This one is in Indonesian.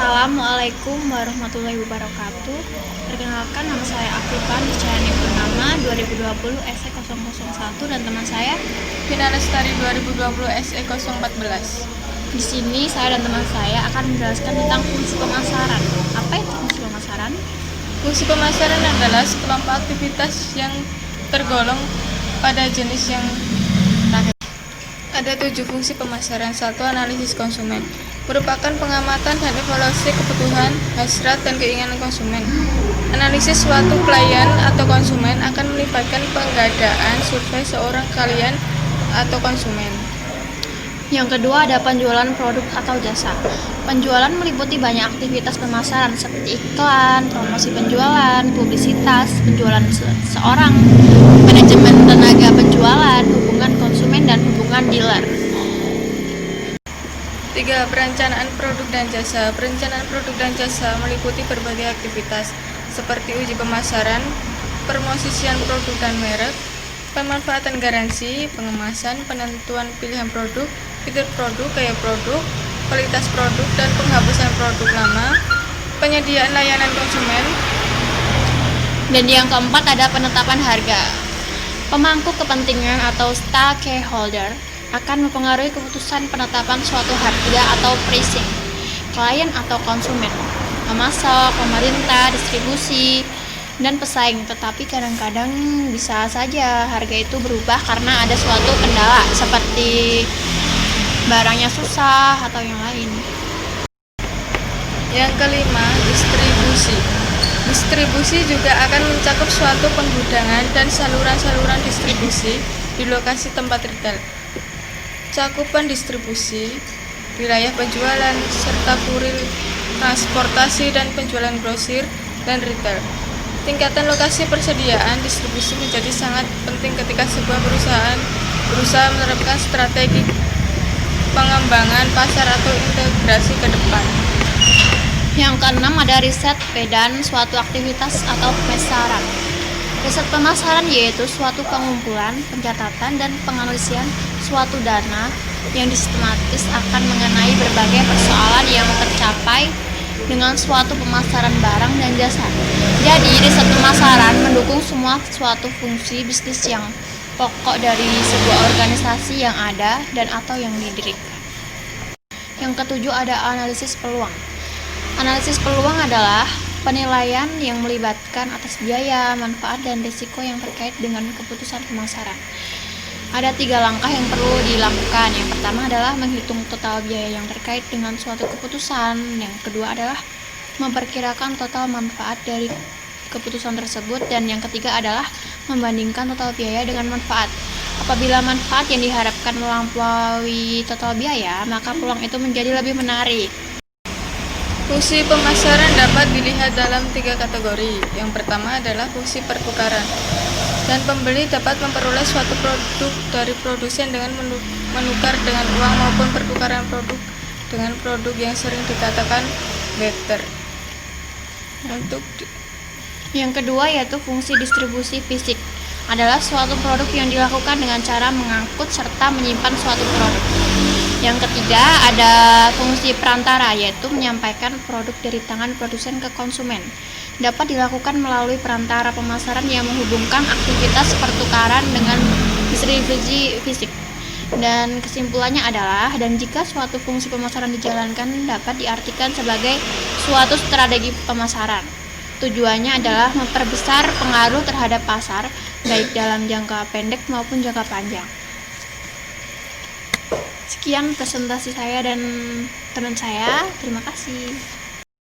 Assalamualaikum warahmatullahi wabarakatuh. Perkenalkan, nama saya Afifan Cahayani Purnama 2020 SE 001 dan teman saya Vina Lestari 2020 SE 014. Di sini saya dan teman saya akan menjelaskan tentang fungsi pemasaran. Apa itu fungsi pemasaran? Fungsi pemasaran adalah sekelompok aktivitas yang tergolong pada jenis yang terakhir. Ada 7 fungsi pemasaran. 1. Analisis konsumen merupakan pengamatan dan evaluasi kebutuhan, hasrat, dan keinginan konsumen. Analisis suatu klien atau konsumen akan melibatkan penggadaan survei seorang klien atau konsumen. Yang kedua ada penjualan produk atau jasa. Penjualan meliputi banyak aktivitas pemasaran seperti iklan, promosi penjualan, publisitas, penjualan seorang, manajemen tenaga penjualan, hubungan konsumen, dan hubungan dealer. 3. Perencanaan produk dan jasa. Perencanaan produk dan jasa meliputi berbagai aktivitas seperti uji pemasaran, promosian produk dan merek, pemanfaatan garansi, pengemasan, penentuan pilihan produk, fitur produk, gaya produk, kualitas produk, dan penghapusan produk lama, penyediaan layanan konsumen. Dan yang keempat ada penetapan harga. Pemangku kepentingan atau stakeholder akan mempengaruhi keputusan penetapan suatu harga atau pricing. Klien atau konsumen, pemasok, pemerintah, distribusi, dan pesaing. Tetapi kadang-kadang bisa saja harga itu berubah karena ada suatu kendala seperti barangnya susah atau yang lain. Yang kelima, distribusi. Distribusi juga akan mencakup suatu penggudangan dan saluran-saluran distribusi di lokasi tempat retail. Cakupan distribusi, wilayah penjualan, serta kurir, transportasi dan penjualan grosir dan retail. Tingkatan lokasi persediaan distribusi menjadi sangat penting ketika sebuah perusahaan berusaha menerapkan strategi pengembangan pasar atau integrasi ke depan. Yang keenam ada riset dan suatu aktivitas atau pemasaran. Riset pemasaran yaitu suatu pengumpulan, pencatatan, dan penganalisian suatu dana yang sistematis akan mengenai berbagai persoalan yang tercapai dengan suatu pemasaran barang dan jasa. Jadi, riset pemasaran mendukung semua suatu fungsi bisnis yang pokok dari sebuah organisasi yang ada dan atau yang didirikan. Yang ketujuh ada analisis peluang. Analisis peluang adalah penilaian yang melibatkan atas biaya, manfaat, dan risiko yang terkait dengan keputusan pemasaran. Ada 3 langkah yang perlu dilakukan. Yang pertama adalah menghitung total biaya yang terkait dengan suatu keputusan. Yang kedua adalah memperkirakan total manfaat dari keputusan tersebut. Dan yang ketiga adalah membandingkan total biaya dengan manfaat. Apabila manfaat yang diharapkan melampaui total biaya, maka peluang itu menjadi lebih menarik. Fungsi pemasaran dapat dilihat dalam 3 kategori. Yang pertama adalah fungsi pertukaran. Dan pembeli dapat memperoleh suatu produk dari produsen dengan menukar dengan uang maupun pertukaran produk dengan produk yang sering dikatakan barter. Yang kedua yaitu fungsi distribusi fisik. Adalah suatu produk yang dilakukan dengan cara mengangkut serta menyimpan suatu produk. Yang ketiga ada fungsi perantara, yaitu menyampaikan produk dari tangan produsen ke konsumen. Dapat dilakukan melalui perantara pemasaran yang menghubungkan aktivitas pertukaran dengan distribusi fisik. Dan kesimpulannya adalah, dan jika suatu fungsi pemasaran dijalankan dapat diartikan sebagai suatu strategi pemasaran. Tujuannya adalah memperbesar pengaruh terhadap pasar, baik dalam jangka pendek maupun jangka panjang. Sekian presentasi saya dan teman saya. Terima kasih.